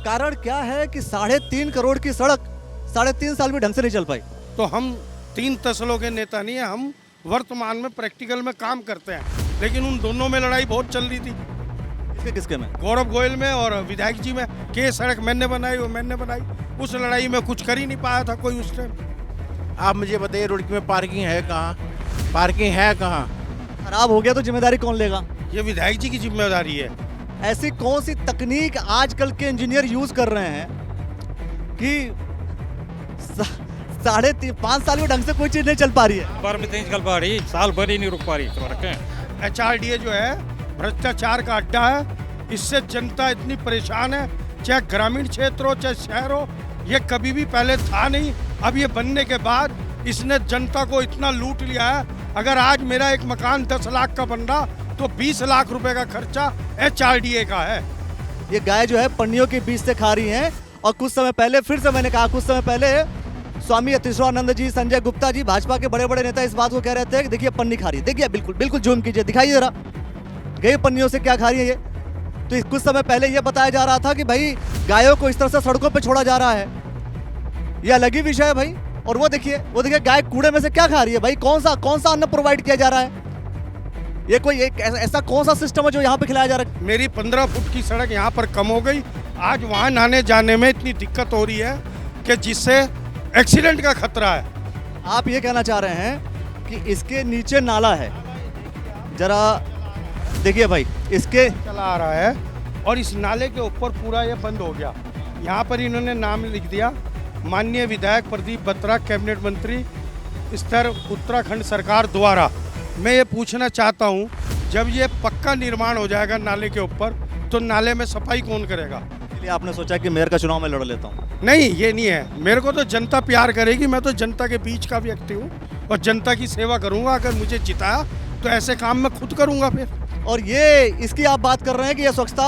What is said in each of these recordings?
कारण क्या है कि 3.5 करोड़ की सड़क 3.5 साल में ढंग से नहीं चल पाई? तो हम 3 तसलों के नेता नहीं है, हम वर्तमान में प्रैक्टिकल में काम करते हैं, लेकिन उन दोनों में लड़ाई बहुत चल रही थी। किसके में? गौरव गोयल में और विधायक जी में, कि सड़क मैंने बनाई वो मैंने बनाई। उस लड़ाई में कुछ कर ही नहीं पाया था कोई उस टाइम। आप मुझे बताइए रुड़की में पार्किंग है कहाँ? पार्किंग है कहाँ? खराब हो गया तो जिम्मेदारी कौन लेगा? ये विधायक जी की जिम्मेदारी है। ऐसी कौन सी तकनीक आजकल के इंजीनियर यूज कर रहे हैं कि 5.5 साल में ढंग से कोई चीज नहीं चल पा रही है? बार में नहीं चल पा रही, साल भर ही नहीं रुक पा रही। तो रखें HRDA जो है भ्रष्टाचार का अड्डा है, इससे जनता इतनी परेशान है, चाहे ग्रामीण क्षेत्र हो चाहे शहर हो। ये कभी भी पहले था नहीं, अब ये बनने के बाद इसने जनता को इतना लूट लिया है। अगर आज मेरा एक मकान 10 लाख का बन रहा तो 20 लाख रुपए का खर्चा HRDA का है। ये गाय जो है पन्नियों के बीच से खा रही है। और कुछ समय पहले, फिर से मैंने कहा, कुछ समय पहले स्वामी अतिश्वरानंद जी, संजय गुप्ता जी, भाजपा के बड़े बड़े नेता इस बात को कह रहे थे कि देखिए पन्नी खा रही है। देखिए बिल्कुल बिल्कुल जूम कीजिए, दिखाइए जरा गई पन्नियों से क्या खा रही है ये। तो कुछ समय पहले ये बताया जा रहा था कि भाई गायों को इस तरह से सड़कों पे छोड़ा जा रहा है, ये अलग ही विषय है भाई। और वो देखिए गाय कूड़े में से क्या खा रही है भाई? कौन सा अन्न प्रोवाइड किया जा रहा है? ये कोई एक ऐसा कौन सा सिस्टम है जो यहाँ पे खिलाया जा रहा है? मेरी 15 फुट की सड़क यहाँ पर कम हो गई। आज वहाँ नहाने जाने में इतनी दिक्कत हो रही है कि जिससे एक्सीडेंट का खतरा है। आप ये कहना चाह रहे हैं कि इसके नीचे नाला है? जरा देखिए भाई, इसके चला आ रहा है और इस नाले के ऊपर पूरा ये बंद हो गया। यहाँ पर इन्होंने नाम लिख दिया, माननीय विधायक प्रदीप बत्रा, कैबिनेट मंत्री स्तर उत्तराखंड सरकार द्वारा। मैं ये पूछना चाहता हूँ, जब ये पक्का निर्माण हो जाएगा नाले के ऊपर तो नाले में सफाई कौन करेगा? इसलिए आपने सोचा कि मेयर का चुनाव में लड़ लेता हूँ? नहीं, ये नहीं है। मेरे को तो जनता प्यार करेगी, मैं तो जनता के बीच का व्यक्ति हूँ और जनता की सेवा करूँगा। अगर मुझे जिताया तो ऐसे काम मैं खुद करूँगा फिर। और ये इसकी आप बात कर रहे हैं कि ये स्वच्छता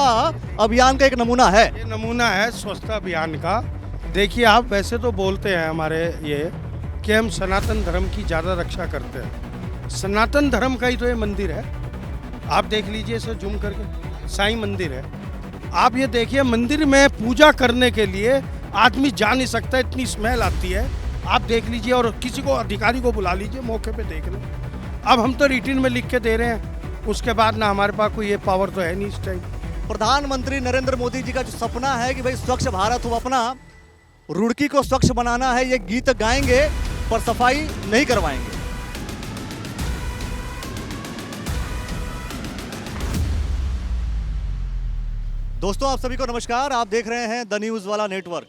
अभियान का एक नमूना है? ये नमूना है स्वच्छता अभियान का। देखिए, आप वैसे तो बोलते हैं हमारे ये कि हम सनातन धर्म की ज़्यादा रक्षा करते हैं। सनातन धर्म का ही तो ये मंदिर है। आप देख लीजिए इसे जूम करके, साईं मंदिर है। आप ये देखिए, मंदिर में पूजा करने के लिए आदमी जा नहीं सकता, इतनी स्मेल आती है। आप देख लीजिए और किसी को अधिकारी को बुला लीजिए, मौके पे देख लें। अब हम तो रिटिन में लिख के दे रहे हैं, उसके बाद ना हमारे पास कोई ये पावर तो है नहीं इस टाइम। प्रधानमंत्री नरेंद्र मोदी जी का जो सपना है कि भाई स्वच्छ भारत हो अपना, रुड़की को स्वच्छ बनाना है, ये गीत गाएंगे पर सफाई नहीं करवाएंगे। दोस्तों, आप सभी को नमस्कार। आप देख रहे हैं द न्यूज़ वाला नेटवर्क।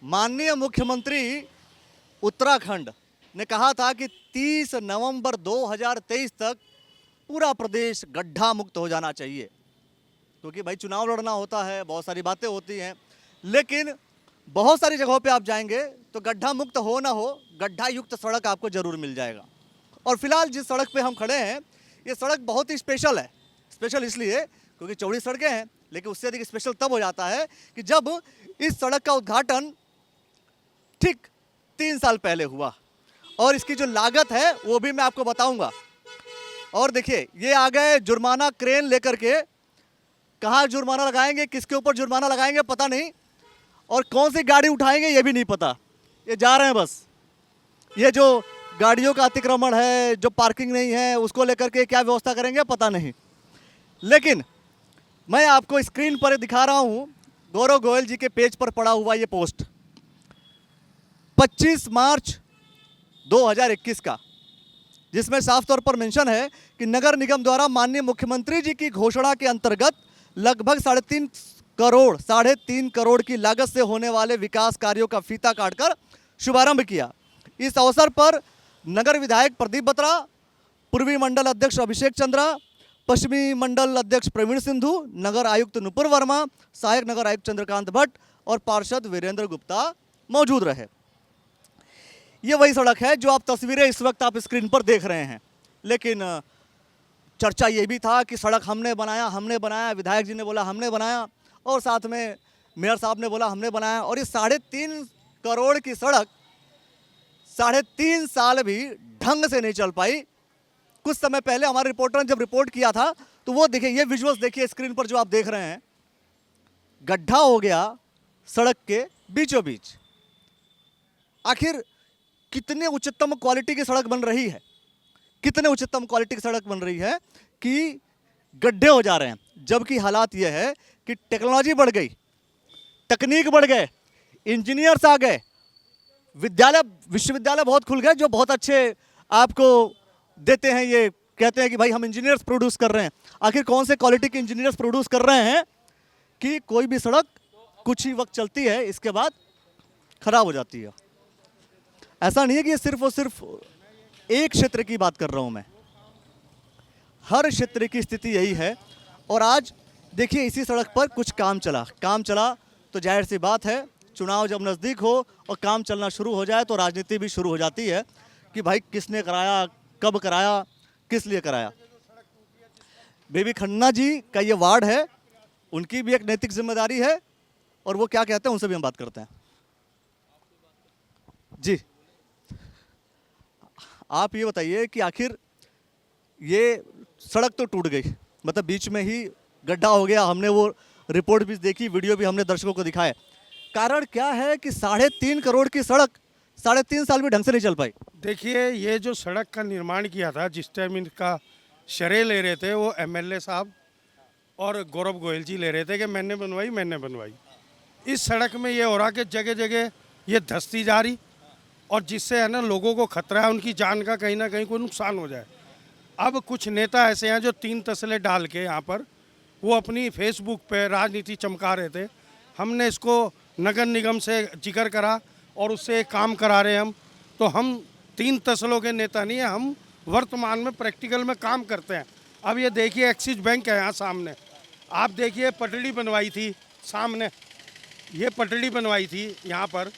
माननीय मुख्यमंत्री उत्तराखंड ने कहा था कि 30 नवंबर 2023 तक पूरा प्रदेश गड्ढा मुक्त हो जाना चाहिए, क्योंकि भाई चुनाव लड़ना होता है, बहुत सारी बातें होती हैं, लेकिन बहुत सारी जगहों पे आप जाएंगे तो गड्ढा मुक्त हो ना हो, गड्ढा युक्त सड़क आपको जरूर मिल जाएगा। और फिलहाल जिस सड़क पे हम खड़े हैं, ये सड़क बहुत ही स्पेशल है। स्पेशल इसलिए क्योंकि चौड़ी सड़कें हैं, लेकिन उससे अधिक स्पेशल तब हो जाता है कि जब इस सड़क का उद्घाटन ठीक 3 साल पहले हुआ। और इसकी जो लागत है वो भी मैं आपको बताऊंगा। और देखिए, ये आ गए जुर्माना क्रेन लेकर के। कहाँ जुर्माना लगाएंगे, किसके ऊपर जुर्माना लगाएंगे पता नहीं, और कौन सी गाड़ी उठाएंगे ये भी नहीं पता। ये जा रहे हैं बस। ये जो गाड़ियों का अतिक्रमण है, जो पार्किंग नहीं है, उसको लेकर के क्या व्यवस्था करेंगे पता नहीं। लेकिन मैं आपको स्क्रीन पर दिखा रहा हूं गौरव गोयल जी के पेज पर पड़ा हुआ ये पोस्ट 25 मार्च 2021 का, जिसमें साफ तौर पर मेंशन है कि नगर निगम द्वारा माननीय मुख्यमंत्री जी की घोषणा के अंतर्गत लगभग 3.5 करोड़ की लागत से होने वाले विकास कार्यों का फीता काटकर शुभारंभ किया। इस अवसर पर नगर विधायक प्रदीप बत्रा, पूर्वी मंडल अध्यक्ष अभिषेक चंद्रा, पश्चिमी मंडल अध्यक्ष प्रवीण सिंधु, नगर आयुक्त नुपुर वर्मा, सहायक नगर आयुक्त चंद्रकांत भट्ट और पार्षद वीरेंद्र गुप्ता मौजूद रहे। ये वही सड़क है जो आप तस्वीरें इस वक्त आप स्क्रीन पर देख रहे हैं। लेकिन चर्चा ये भी था कि सड़क हमने बनाया, विधायक जी ने बोला हमने बनाया, और साथ में मेयर साहब ने बोला हमने बनाया। और ये 3.5 करोड़ की सड़क 3.5 साल भी ढंग से नहीं चल पाई। कुछ समय पहले हमारे रिपोर्टर ने जब रिपोर्ट किया था तो वो देखिए, ये विजुअल्स देखिए स्क्रीन पर जो आप देख रहे हैं, गड्ढा हो गया सड़क के बीचों बीच। आखिर कितने उच्चतम क्वालिटी की सड़क बन रही है, कितने उच्चतम क्वालिटी की सड़क बन रही है कि गड्ढे हो जा रहे हैं। जबकि हालात यह है कि टेक्नोलॉजी बढ़ गई, तकनीक बढ़ गए, इंजीनियर्स आ गए, विश्वविद्यालय बहुत खुल गए जो बहुत अच्छे आपको देते हैं, ये कहते हैं कि भाई हम इंजीनियर्स प्रोड्यूस कर रहे हैं। आखिर कौन से क्वालिटी के इंजीनियर्स प्रोड्यूस कर रहे हैं कि कोई भी सड़क कुछ ही वक्त चलती है, इसके बाद खराब हो जाती है। ऐसा नहीं है कि ये सिर्फ और सिर्फ एक क्षेत्र की बात कर रहा हूं मैं, हर क्षेत्र की स्थिति यही है। और आज देखिए इसी सड़क पर कुछ काम चला तो जाहिर सी बात है चुनाव जब नज़दीक हो और काम चलना शुरू हो जाए तो राजनीति भी शुरू हो जाती है कि भाई किसने कराया, कब कराया, किस लिए कराया। बेबी खन्ना जी का ये वार्ड है, उनकी भी एक नैतिक जिम्मेदारी है और वो क्या कहते हैं उनसे भी हम बात करते हैं। जी आप ये बताइए कि आखिर ये सड़क तो टूट गई, मतलब बीच में ही गड्ढा हो गया, हमने वो रिपोर्ट भी देखी, वीडियो भी हमने दर्शकों को दिखाए। कारण क्या है कि 3.5 करोड़ की सड़क 3.5 साल में ढंग से नहीं चल पाई। देखिए ये जो सड़क का निर्माण किया था, जिस टाइम इनका श्रेय ले रहे थे वो एमएलए साहब और गौरव गोयल जी ले रहे थे कि मैंने बनवाई। इस सड़क में ये हो रहा कि जगह जगह ये धंसती जा रही और जिससे है ना लोगों को खतरा है उनकी जान का कहीं ना कहीं कोई नुकसान हो जाए। अब कुछ नेता ऐसे हैं जो 3 तसले डाल के यहाँ पर वो अपनी फेसबुक पे राजनीति चमका रहे थे। हमने इसको नगर निगम से जिक्र करा और उससे काम करा रहे हम। तो हम 3 तसलों के नेता नहीं है, हम वर्तमान में प्रैक्टिकल में काम करते हैं। अब ये देखिए एक्सिस बैंक है यहाँ सामने, आप देखिए पटड़ी बनवाई थी सामने, ये पटड़ी बनवाई थी यहाँ पर,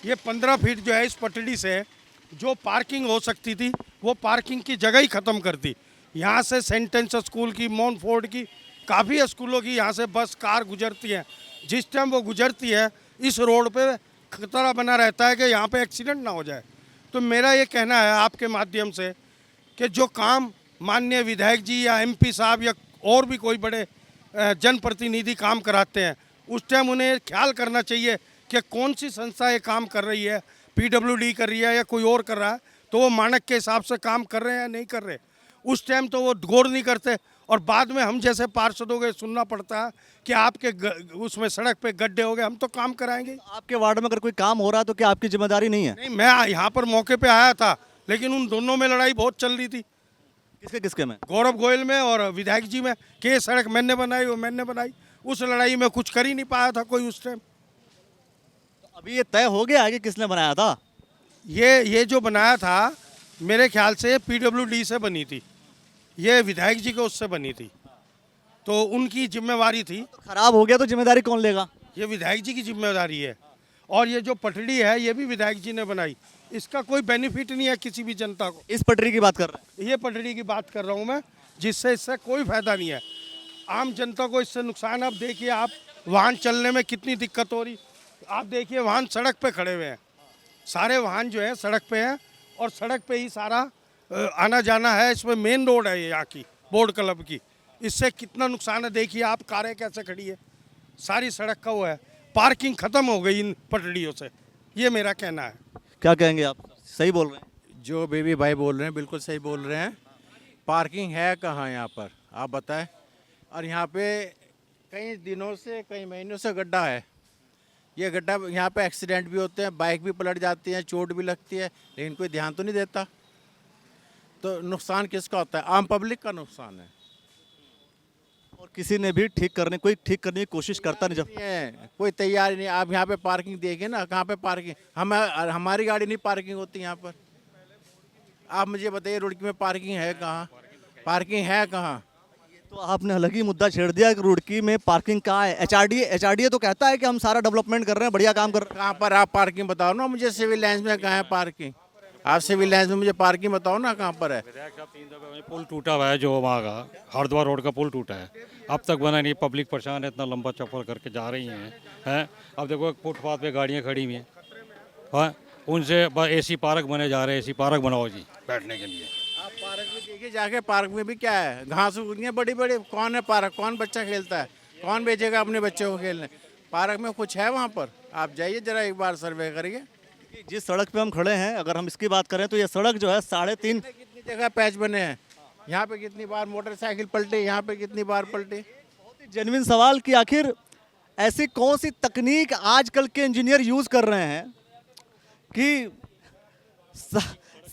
ये 15 फीट जो है इस पटड़ी से जो पार्किंग हो सकती थी वो पार्किंग की जगह ही ख़त्म कर दी। यहाँ से सेंटेंस स्कूल की, मोनफोर्ड की, काफ़ी स्कूलों की यहाँ से बस कार गुजरती है। जिस टाइम वो गुजरती है इस रोड पे खतरा बना रहता है कि यहाँ पे एक्सीडेंट ना हो जाए। तो मेरा ये कहना है आपके माध्यम से कि जो काम माननीय विधायक जी या एमपी साहब या और भी कोई बड़े जनप्रतिनिधि काम कराते हैं, उस टाइम उन्हें ख्याल करना चाहिए कि कौन सी संस्था ये काम कर रही है, पीडब्ल्यूडी कर रही है या कोई और कर रहा है, तो वो मानक के हिसाब से काम कर रहे हैं या नहीं कर रहे। उस टाइम तो वो गौर नहीं करते और बाद में हम जैसे पार्षदों को सुनना पड़ता है कि आपके उसमें सड़क पे गड्ढे हो गए, हम तो काम कराएंगे। आपके वार्ड में अगर कोई काम हो रहा है तो क्या आपकी जिम्मेदारी नहीं है? नहीं, मैं यहाँ पर मौके पे आया था, लेकिन उन दोनों में लड़ाई बहुत चल रही थी। किसके किसके में? गौरव गोयल में और विधायक जी में कि ये सड़क मैंने बनाई, वो मैंने बनाई। उस लड़ाई में कुछ कर ही नहीं पाया था कोई उस टाइम। तो अभी ये तय हो गया है कि किसने बनाया था? ये जो बनाया था मेरे ख्याल से पीडब्ल्यूडी से बनी थी, ये विधायक जी के उससे बनी थी, तो उनकी जिम्मेवारी थी। तो खराब हो गया तो जिम्मेदारी कौन लेगा? ये विधायक जी की जिम्मेदारी है। और ये जो पटड़ी है ये भी विधायक जी ने बनाई, इसका कोई बेनिफिट नहीं है किसी भी जनता को। इस पटरी की बात कर रहे हैं? ये पटड़ी की बात कर रहा हूँ मैं, जिससे इससे कोई फायदा नहीं है, आम जनता को इससे नुकसान। अब देखिए आप वाहन चलने में कितनी दिक्कत हो रही। आप देखिए वाहन सड़क पे खड़े हुए हैं, सारे वाहन जो है सड़क पे हैं और सड़क पे ही सारा आना जाना है। इसमें मेन रोड है ये यहाँ की बोर्ड क्लब की, इससे कितना नुकसान है देखिए आप, कारें कैसे खड़ी है, सारी सड़क का वो है। पार्किंग खत्म हो गई इन पटड़ियों से, ये मेरा कहना है। क्या कहेंगे आप? सही बोल रहे हैं? जो बेबी भाई बोल रहे हैं बिल्कुल सही बोल रहे हैं। पार्किंग है कहाँ यहाँ पर, आप बताएं। और यहाँ पे कई दिनों से, कई महीनों से गड्ढा है। ये गड्ढा, यहाँ पे एक्सीडेंट भी होते हैं, बाइक भी पलट जाती है, चोट भी लगती है, लेकिन कोई ध्यान तो नहीं देता। तो नुकसान किसका होता है? आम पब्लिक का नुकसान है। और किसी ने भी ठीक करने की कोशिश करता नहीं। जब कोई तैयारी नहीं। आप यहाँ पे पार्किंग देखिए ना, कहाँ पे पार्किंग, हमारी गाड़ी नहीं पार्किंग होती यहाँ पर। आप मुझे बताइए रुड़की में पार्किंग है कहाँ? पार्किंग है कहाँ? तो आपने अलग ही मुद्दा छेड़ दिया कि रुड़की में पार्किंग कहाँ है। एचआरडीए तो कहता है कि हम सारा डेवलपमेंट कर रहे हैं, बढ़िया काम कर रहे हैं। कहाँ पर आप पार्किंग बताओ ना मुझे, सिविल लाइन्स में कहाँ है पार्किंग? आप सिविल लाइन्स में मुझे पार्किंग बताओ ना कहाँ पर है। पुल टूटा हुआ है, जो वहाँ का हरिद्वार रोड का पुल टूटा है, अब तक बना नहीं। पब्लिक परेशान है, इतना लंबा चौपड़ करके जा रही हैं। अब देखो फुटपाथ पे गाड़ियाँ खड़ी हुई हैं, हाँ, उनसे एसी पार्क बने जा रहे हैं। एसी पार्क बनाओ जी बैठने के लिए। आप पार्क में देखिए जाके, पार्क में भी क्या है, घास उग गई है बड़ी बड़ी। कौन है पार्क, कौन बच्चा खेलता है? कौन भेजेगा अपने बच्चों को खेलने? पार्क में कुछ है वहाँ पर? आप जाइए जरा एक बार सर्वे करिए। जिस सड़क पे हम खड़े हैं, अगर हम इसकी बात करें तो ये सड़क जो है 3.5 कितनी जगह पैच बने हैं, यहाँ पे कितनी बार मोटरसाइकिल पलटी, यहाँ पे कितनी बार पलटी। जेन्युइन सवाल कि आखिर ऐसी कौन सी तकनीक आजकल के इंजीनियर यूज कर रहे हैं कि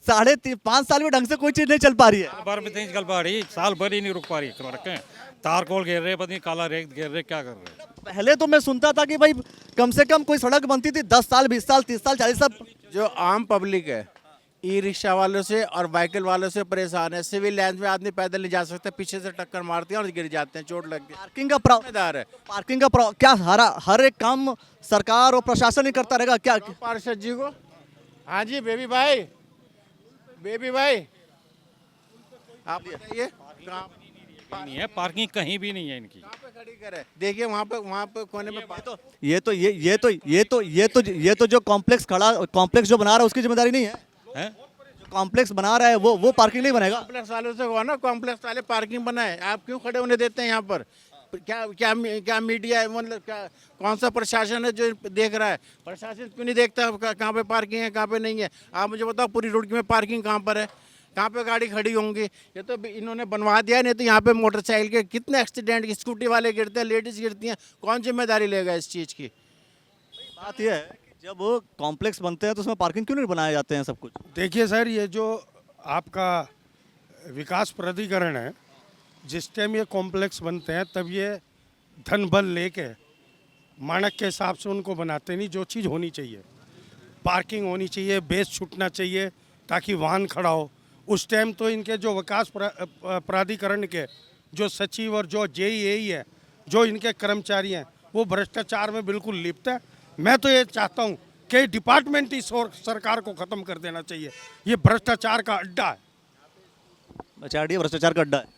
5.5 साल में ढंग से कोई चीज नहीं चल पा रही है। बार भी नहीं चल पा रही, साल भर ही नहीं रुक पा रही। रखें तार कोल घेर रहे, पता नहीं काला रेत घेर रहे, क्या कर रहे हैं। पहले तो मैं सुनता था कि भाई कम से कम कोई सड़क बनती थी 10 साल 20 साल 30 साल 40 साल। जो आम पब्लिक है, ई रिक्शा वालों से और बाइकल वालों से परेशान है। सिविल लाइन में आदमी पैदल नहीं जा सकता, पीछे से टक्कर मारते हैं और गिर जाते हैं, चोट लगती है। पार्किंग का जिम्मेदार है पार्किंग का क्या हर एक काम सरकार और प्रशासन ही करता रहेगा क्या? पार्षद जी को। हाँ जी बेबी भाई, बेबी भाई आप बताइए कहाँ नहीं है पार्किंग, कहीं भी नहीं है इनकी। पे खड़ी करे? देखिए वहाँ पे कोने में ये तो जो कॉम्प्लेक्स जो बना रहा है उसकी जिम्मेदारी नहीं है। हैं? जो कॉम्प्लेक्स बना रहा है वो पार्किंग नहीं बनेगा। कॉम्प्लेक्स वालों से कहो ना, कॉम्प्लेक्स वाले पार्किंग बनाए। आप क्यों खड़े होने देते हैं यहाँ पर? क्या क्या क्या मीडिया है, मतलब क्या कौन सा प्रशासन है जो देख रहा है? प्रशासन क्यों नहीं देखता कहाँ पे पार्किंग है, कहाँ पे नहीं है? आप मुझे बताओ पूरी रुड़की में पार्किंग कहाँ पर है, कहाँ पे गाड़ी खड़ी होंगी? ये तो इन्होंने बनवा दिया, नहीं तो यहाँ पे मोटरसाइकिल के कितने एक्सीडेंट, स्कूटी वाले गिरते हैं, लेडीज गिरती हैं। कौन जिम्मेदारी लेगा इस चीज़ की? बात यह है कि जब कॉम्प्लेक्स बनते हैं तो उसमें पार्किंग क्यों नहीं बनाए जाते हैं सब कुछ? देखिए सर, ये जो आपका विकास प्राधिकरण है, जिस टाइम ये कॉम्प्लेक्स बनते हैं तब ये धन बल लेके मानक के हिसाब से उनको बनाते नहीं। जो चीज़ होनी चाहिए, पार्किंग होनी चाहिए, बेस छूटना चाहिए ताकि वाहन खड़ा हो। उस टाइम तो इनके जो विकास प्राधिकरण के जो सचिव और जो जेईई है, जो इनके कर्मचारी हैं, वो भ्रष्टाचार में बिल्कुल लिप्त है। मैं तो ये चाहता हूँ कि डिपार्टमेंट ही सरकार को ख़त्म कर देना चाहिए। ये भ्रष्टाचार का अड्डा है। HRDA भ्रष्टाचार का अड्डा है।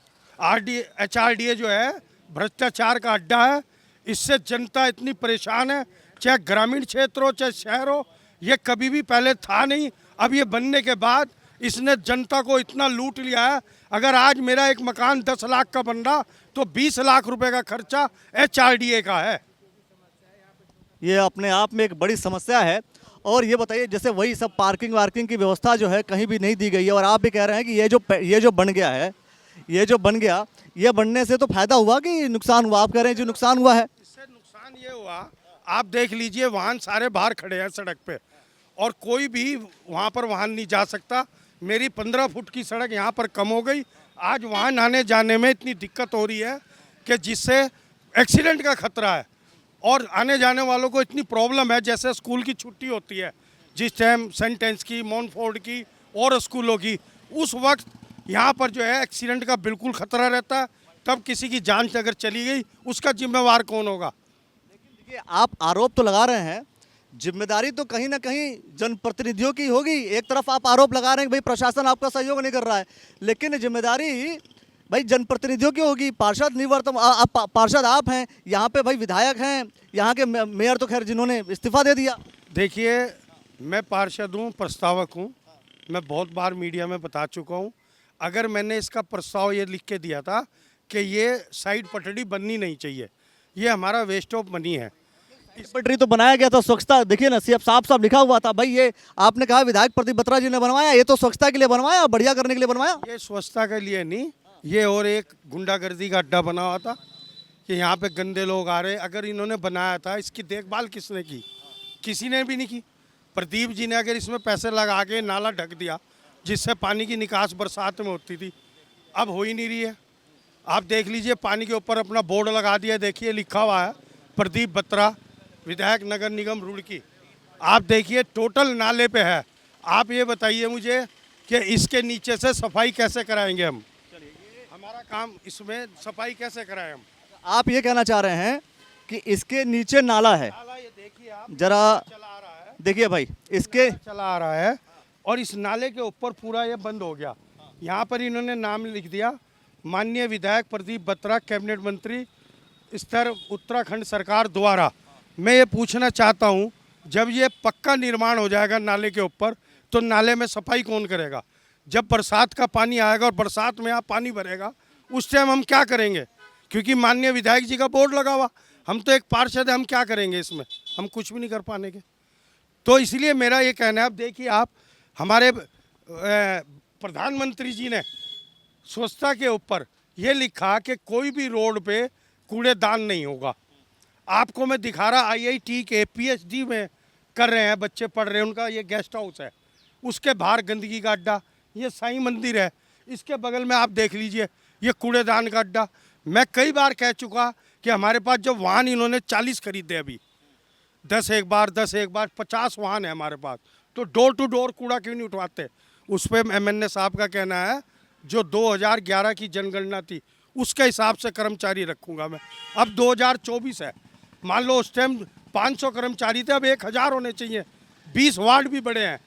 HRDA जो है भ्रष्टाचार का अड्डा है। इससे जनता इतनी परेशान है, चाहे ग्रामीण क्षेत्र हो चाहे शहर हो। ये कभी भी पहले था नहीं, अब ये बनने के बाद इसने जनता को इतना लूट लिया है। अगर आज मेरा एक मकान 10 लाख का बन रहा तो 20 लाख रुपए का खर्चा HRDA का है। ये अपने आप में एक बड़ी समस्या है। और ये बताइए, जैसे वही सब पार्किंग वार्किंग की व्यवस्था जो है कहीं भी नहीं दी गई है, और आप भी कह रहे हैं कि ये जो बन गया है, ये बनने से तो फायदा हुआ कि नुकसान हुआ? आप कह रहे हैं जो नुकसान हुआ है। इससे नुकसान ये हुआ, आप देख लीजिए वाहन सारे बाहर खड़े हैं सड़क पे और कोई भी वहाँ पर वाहन नहीं जा सकता। मेरी 15 फुट की सड़क यहाँ पर कम हो गई। आज वाहन आने जाने में इतनी दिक्कत हो रही है कि जिससे एक्सीडेंट का खतरा है। और आने जाने वालों को इतनी प्रॉब्लम है, जैसे स्कूल की छुट्टी होती है जिस टाइम सेंटेंस की, मॉनफोर्ड की और स्कूलों की, उस वक्त यहाँ पर जो है एक्सीडेंट का बिल्कुल खतरा रहता है। तब किसी की जान अगर चली गई उसका जिम्मेवार कौन होगा? देखिए, आप आरोप तो लगा रहे हैं, जिम्मेदारी तो कहीं ना कहीं जनप्रतिनिधियों की होगी। एक तरफ आप आरोप लगा रहे हैं कि भाई प्रशासन आपका सहयोग नहीं कर रहा है, लेकिन जिम्मेदारी भाई जनप्रतिनिधियों की होगी। पार्षद निवर्तमान पार्षद आप हैं, यहाँ पे भाई विधायक हैं, यहाँ के मेयर तो खैर जिन्होंने इस्तीफा दे दिया। देखिए, मैं पार्षद हूँ, प्रस्तावक हूँ। मैं बहुत बार मीडिया में बता चुका हूँ। अगर मैंने इसका प्रस्ताव ये लिख के दिया था कि ये साइड पटड़ी बननी नहीं चाहिए, ये हमारा वेस्ट ऑफ मनी है। पटरी तो बनाया गया था, स्वच्छता देखिए ना, साफ साफ लिखा हुआ था। भाई ये आपने कहा विधायक प्रदीप बत्रा जी ने बनवाया, ये तो स्वच्छता के लिए बनवाया, बढ़िया करने के लिए बनवाया। ये स्वच्छता के लिए नहीं, ये और एक गुंडागर्दी का अड्डा बना हुआ था कि यहाँ पे गंदे लोग आ रहे। अगर इन्होंने बनाया था, इसकी देखभाल किसने की? किसी ने भी नहीं की। प्रदीप जी ने अगर इसमें पैसे लगा के नाला ढक दिया, जिससे पानी की निकास बरसात में होती थी, अब हो ही नहीं रही है। आप देख लीजिए, पानी के ऊपर अपना बोर्ड लगा दिया, देखिए लिखा हुआ है प्रदीप बत्रा, विधायक नगर निगम रुड़की। आप देखिए टोटल नाले पे है। आप ये बताइए मुझे कि इसके नीचे से सफाई कैसे कराएंगे हम? हमारा काम इसमें सफाई कैसे कराएं हम? आप ये कहना चाह रहे हैं कि इसके नीचे नाला है? नाला ये देखिए, आप जरा चला आ रहा है, देखिए भाई, इसके चला आ रहा है और इस नाले के ऊपर पूरा ये बंद हो गया। यहाँ पर इन्होंने नाम लिख दिया, माननीय विधायक प्रदीप बत्रा, कैबिनेट मंत्री स्तर उत्तराखंड सरकार द्वारा। मैं ये पूछना चाहता हूँ, जब ये पक्का निर्माण हो जाएगा नाले के ऊपर, तो नाले में सफाई कौन करेगा? जब बरसात का पानी आएगा और बरसात में यहाँ पानी भरेगा, उस टाइम हम क्या करेंगे? क्योंकि माननीय विधायक जी का बोर्ड लगा हुआ, हम तो एक पार्षद है, हम क्या करेंगे इसमें, हम कुछ भी नहीं कर पाने के। तो इसलिए मेरा ये कहना है, अब देखिए आप, हमारे प्रधानमंत्री जी ने स्वच्छता के ऊपर ये लिखा कि कोई भी रोड पे कूड़ेदान नहीं होगा। आपको मैं दिखा रहा, आईआईटी के पीएचडी में कर रहे हैं बच्चे, पढ़ रहे हैं, उनका ये गेस्ट हाउस है, उसके बाहर गंदगी का अड्डा, ये साईं मंदिर है, इसके बगल में आप देख लीजिए ये कूड़ेदान का अड्डा। मैं कई बार कह चुका कि हमारे पास जो वाहन इन्होंने 40 खरीदे, अभी 10 एक बार 50 वाहन है हमारे पास, तो डोर टू डोर कूड़ा क्यों नहीं उठवाते? उस पर एमएनए साहब का कहना है जो 2011 की जनगणना थी उसके हिसाब से कर्मचारी रखूंगा मैं। अब 2024 है, मान लो उस टाइम 500 कर्मचारी थे, अब 1000 होने चाहिए। 20 वार्ड भी बड़े हैं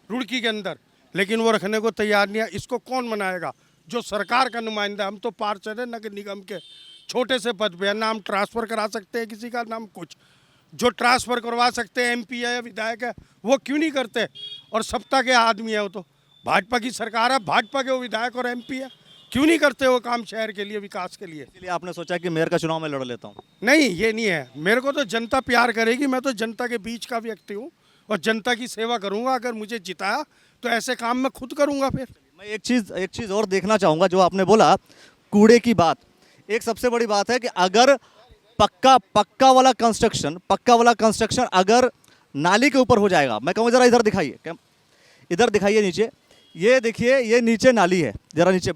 रुड़की के अंदर, लेकिन वो रखने को तैयार नहीं है। इसको कौन मनाएगा? जो सरकार का नुमाइंदा, हम तो पार्षद है नगर निगम के, छोटे से पद पे, नाम ट्रांसफ़र करा सकते हैं किसी का, नाम कुछ, जो ट्रांसफ़र करवा सकते हैं एमपी है या विधायक है, वो क्यों नहीं करते? और सत्ता के आदमी है, वो तो भाजपा की सरकार है, भाजपा के वो विधायक और एमपी है, क्यों नहीं करते वो काम शहर के लिए, विकास के लिए? इसलिए आपने सोचा कि मेयर का चुनाव मैं लड़ लेता हूँ? नहीं, ये नहीं है। मेरे को तो जनता प्यार करेगी, मैं तो जनता के बीच का व्यक्ति हूँ और जनता की सेवा करूँगा। अगर मुझे जिताया तो ऐसे काम मैं खुद करूँगा। फिर मैं एक चीज़ और देखना चाहूँगा, जो आपने बोला कूड़े की बात, एक सबसे बड़ी बात है कि अगर पक्का वाला कंस्ट्रक्शन अगर नाली के ऊपर हो जाएगा, मैं कहूँ जरा इधर दिखाइए, इधर दिखाइए नीचे, ये देखिए, ये नीचे नाली है, जरा नीचे,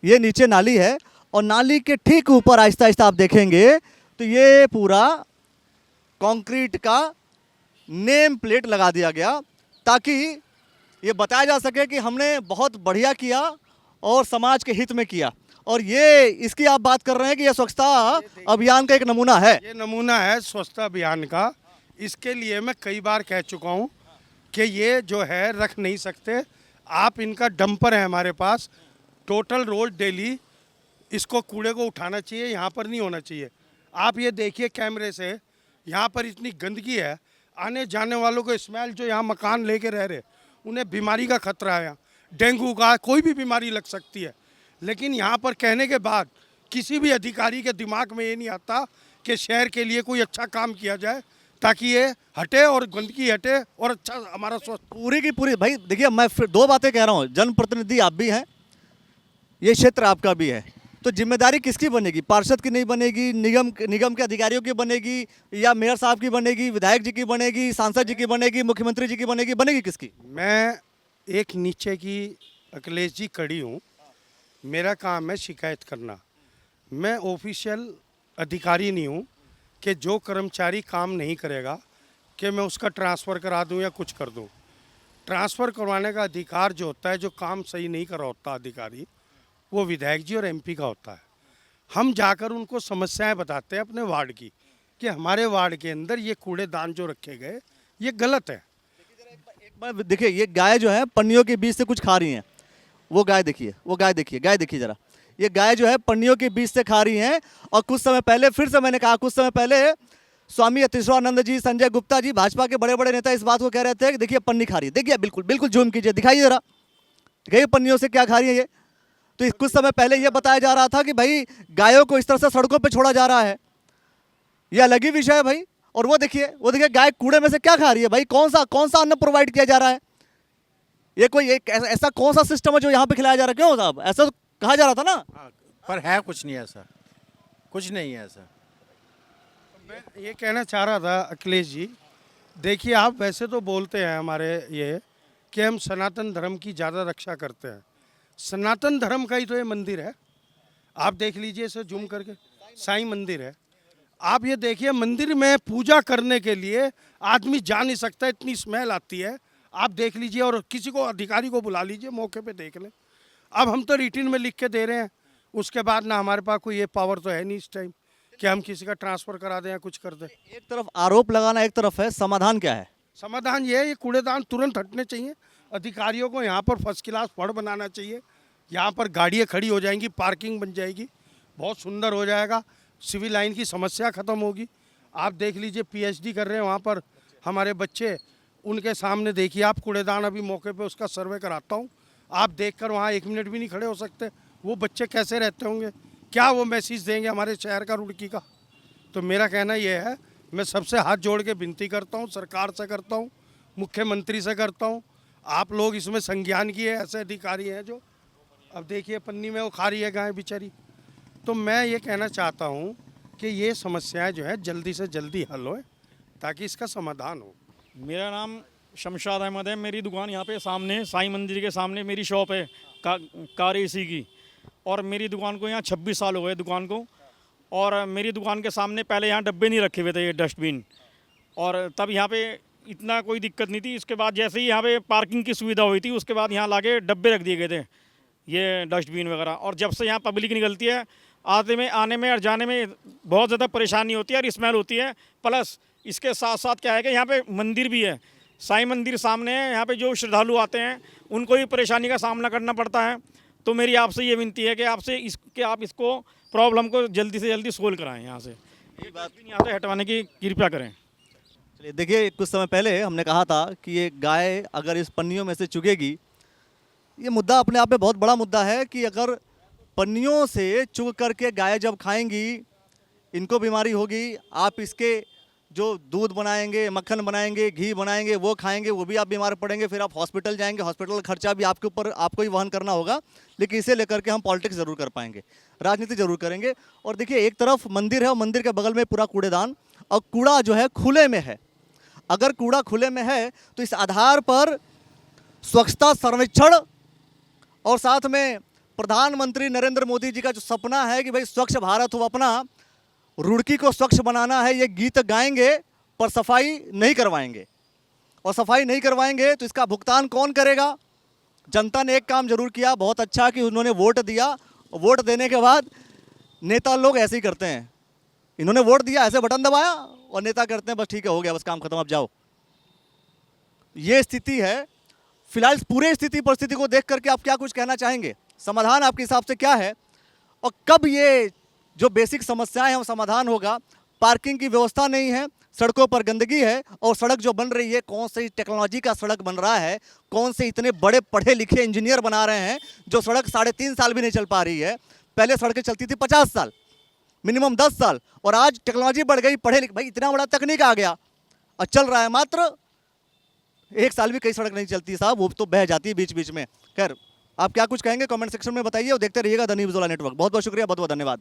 ये नीचे नाली है, और नाली के ठीक ऊपर आहिस्ता आहिस्ता आप देखेंगे तो ये पूरा कंक्रीट का नेम प्लेट लगा दिया गया, ताकि ये बताया जा सके कि हमने बहुत बढ़िया किया और समाज के हित में किया। और ये इसकी आप बात कर रहे हैं कि ये स्वच्छता अभियान का एक नमूना है। ये नमूना है स्वच्छता अभियान का। इसके लिए मैं कई बार कह चुका हूँ कि ये जो है रख नहीं सकते आप, इनका डंपर है हमारे पास, टोटल रोज डेली इसको कूड़े को उठाना चाहिए, यहाँ पर नहीं होना चाहिए। आप ये देखिए कैमरे से, यहाँ पर इतनी गंदगी है, आने जाने वालों को स्मेल, जो यहाँ मकान लेके रह रहे उन्हें बीमारी का खतरा है, यहाँ डेंगू का, कोई भी बीमारी लग सकती है। लेकिन यहाँ पर कहने के बाद किसी भी अधिकारी के दिमाग में ये नहीं आता कि शहर के लिए कोई अच्छा काम किया जाए ताकि ये हटे और गंदगी हटे और अच्छा हमारा स्वस्थ। पूरी की पूरी भाई देखिए, मैं फिर दो बातें कह रहा हूँ, जनप्रतिनिधि आप भी हैं, ये क्षेत्र आपका भी है, तो जिम्मेदारी किसकी बनेगी? पार्षद की नहीं बनेगी, निगम के अधिकारियों की बनेगी, या मेयर साहब की बनेगी, विधायक जी की बनेगी, सांसद जी की बनेगी, मुख्यमंत्री जी की बनेगी किसकी? मैं एक नीचे की अखिलेश जी कड़ी हूँ, मेरा काम है शिकायत करना। मैं ऑफिशियल अधिकारी नहीं हूँ कि जो कर्मचारी काम नहीं करेगा कि मैं उसका ट्रांसफ़र करा दूँ या कुछ कर दूँ। ट्रांसफ़र करवाने का अधिकार जो होता है, जो काम सही नहीं कर रहा होता अधिकारी, वो विधायक जी और एमपी का होता है। हम जाकर उनको समस्याएं बताते हैं अपने वार्ड की कि हमारे वार्ड के अंदर ये कूड़ेदान जो रखे गए ये गलत है। एक बार देखिए, ये गाय जो है पन्नियों के बीच से कुछ खा रही हैं, वो गाय देखिए, गाय देखिए जरा, ये गाय जो है पन्नियों के बीच से खा रही हैं। और कुछ समय पहले, फिर से मैंने कहा, कुछ समय पहले स्वामी यतीश्वरानंद जी, संजय गुप्ता जी, भाजपा के बड़े बड़े नेता इस बात को कह रहे थे कि देखिए पन्नी खा रही है, देखिए बिल्कुल जूम कीजिए, दिखाइए जरा, दिखाइए पन्नियों से क्या खा रही है ये। तो कुछ समय पहले ये बताया जा रहा था कि भाई गायों को इस तरह से सड़कों पे छोड़ा जा रहा है, ये अलग ही विषय है भाई। और वो देखिए गाय कूड़े में से क्या खा रही है भाई, कौन सा अन्न प्रोवाइड किया जा रहा है? ये कोई एक ऐसा कौन सा सिस्टम है जो यहाँ पे खिलाया जा रहा है? क्यों साहब, ऐसा तो कहा जा रहा था ना। पर है कुछ नहीं ऐसा, कुछ नहीं है ऐसा। मैं ये कहना चाह रहा था अखिलेश जी, देखिए आप वैसे तो बोलते हैं हमारे ये कि हम सनातन धर्म की ज़्यादा रक्षा करते हैं, सनातन धर्म का ही तो ये मंदिर है। आप देख लीजिए इसे जूम करके, साईं मंदिर है। आप ये देखिए, मंदिर में पूजा करने के लिए आदमी जा नहीं सकता, इतनी स्मेल आती है। आप देख लीजिए, और किसी को अधिकारी को बुला लीजिए, मौके पे देख लें। अब हम तो रिटिन में लिख के दे रहे हैं, उसके बाद ना हमारे पास कोई ये पावर तो है नहीं इस टाइम कि हम किसी का ट्रांसफ़र करा दें या कुछ कर दें। एक तरफ आरोप लगाना, एक तरफ है, समाधान क्या है? समाधान ये है, ये कूड़ेदान तुरंत हटने चाहिए। अधिकारियों को यहाँ पर फर्स्ट क्लास फड़ बनाना चाहिए, यहाँ पर गाड़ियाँ खड़ी हो जाएंगी, पार्किंग बन जाएगी, बहुत सुंदर हो जाएगा, सिविल लाइन की समस्या ख़त्म होगी। आप देख लीजिए पीएचडी कर रहे हैं वहाँ पर हमारे बच्चे, उनके सामने देखिए आप कूड़ेदान, अभी मौके पे उसका सर्वे कराता हूँ, आप देखकर वहाँ 1 मिनट भी नहीं खड़े हो सकते। वो बच्चे कैसे रहते होंगे, क्या वो मैसेज देंगे हमारे शहर का, रुड़की का? तो मेरा कहना यह है, मैं सबसे हाथ जोड़ के विनती करता हूँ, सरकार से करता हूँ, मुख्यमंत्री से करता हूँ, आप लोग इसमें संज्ञान किए, ऐसे अधिकारी हैं जो अब देखिए पन्नी में वो खा रही है गाय बेचारी। तो मैं ये कहना चाहता हूँ कि ये समस्याएं जो है जल्दी से जल्दी हल हो, ताकि इसका समाधान हो। मेरा नाम शमशाद अहमद है। मेरी दुकान यहाँ पे सामने साईं मंदिर के सामने मेरी शॉप है कार एसी की, और मेरी दुकान को यहाँ 26 साल हो गए दुकान को। और मेरी दुकान के सामने पहले यहाँ डब्बे नहीं रखे हुए थे, ये डस्टबिन, और तब यहाँ पे इतना कोई दिक्कत नहीं थी। इसके बाद जैसे ही यहाँ पे पार्किंग की सुविधा हुई थी, उसके बाद यहाँ लाके डब्बे रख दिए गए थे, ये डस्टबिन वगैरह। और जब से यहाँ पब्लिक निकलती है, आने में और जाने में बहुत ज़्यादा परेशानी होती है और स्मेल होती है। प्लस इसके साथ साथ क्या है कि यहाँ पे मंदिर भी है, साईं मंदिर सामने है। यहाँ पे जो श्रद्धालु आते हैं उनको भी परेशानी का सामना करना पड़ता है। तो मेरी आपसे ये विनती है कि आप इसको प्रॉब्लम को जल्दी से जल्दी सोल्व कराएं, यहाँ से ये बात यहाँ से हटवाने की कृपया करें। चलिए देखिए, कुछ समय पहले हमने कहा था कि ये गाय अगर इस पन्नियों में से चुगेगी, ये मुद्दा अपने आप में बहुत बड़ा मुद्दा है कि अगर पन्नियों से चुग करके गाय जब खाएंगी, इनको बीमारी होगी। आप इसके जो दूध बनाएंगे, मक्खन बनाएंगे, घी बनाएंगे, वो खाएंगे, वो भी आप बीमार पड़ेंगे। फिर आप हॉस्पिटल जाएंगे, हॉस्पिटल का खर्चा भी आपके ऊपर, आपको ही वहन करना होगा। लेकिन इसे लेकर के हम पॉलिटिक्स ज़रूर कर पाएंगे, राजनीति जरूर करेंगे। और देखिए, एक तरफ मंदिर है और मंदिर के बगल में पूरा कूड़ेदान, और कूड़ा जो है खुले में है। अगर कूड़ा खुले में है तो इस आधार पर स्वच्छता सर्वेक्षण और साथ में प्रधानमंत्री नरेंद्र मोदी जी का जो सपना है कि भाई स्वच्छ भारत हो अपना, रुड़की को स्वच्छ बनाना है, ये गीत गाएंगे पर सफाई नहीं करवाएंगे। और सफाई नहीं करवाएंगे तो इसका भुगतान कौन करेगा? जनता ने एक काम जरूर किया, बहुत अच्छा कि उन्होंने वोट दिया। वोट देने के बाद नेता लोग ऐसे ही करते हैं, इन्होंने वोट दिया, ऐसे बटन दबाया और नेता करते हैं बस ठीक है, हो गया, बस काम खत्म, अब जाओ। ये स्थिति है फिलहाल। पूरे स्थिति परिस्थिति को देख करके आप क्या कुछ कहना चाहेंगे? समाधान आपके हिसाब से क्या है, और कब ये जो बेसिक समस्याएं हैं वो समाधान होगा? पार्किंग की व्यवस्था नहीं है, सड़कों पर गंदगी है, और सड़क जो बन रही है, कौन सी टेक्नोलॉजी का सड़क बन रहा है, कौन से इतने बड़े पढ़े लिखे इंजीनियर बना रहे हैं जो सड़क 3.5 साल भी नहीं चल पा रही है। पहले सड़कें चलती थी 50 साल, मिनिमम 10 साल, और आज टेक्नोलॉजी बढ़ गई, पढ़े लिखे, भाई इतना बड़ा तकनीक आ गया, और चल रहा है मात्र 1 साल भी कई सड़क नहीं चलती साहब, वो तो बह जाती है बीच बीच में। खैर, आप क्या कुछ कहेंगे कमेंट सेक्शन में बताइए, और देखते रहिएगा द न्यूज़ वाला नेटवर्क। बहुत बहुत शुक्रिया, बहुत बहुत धन्यवाद।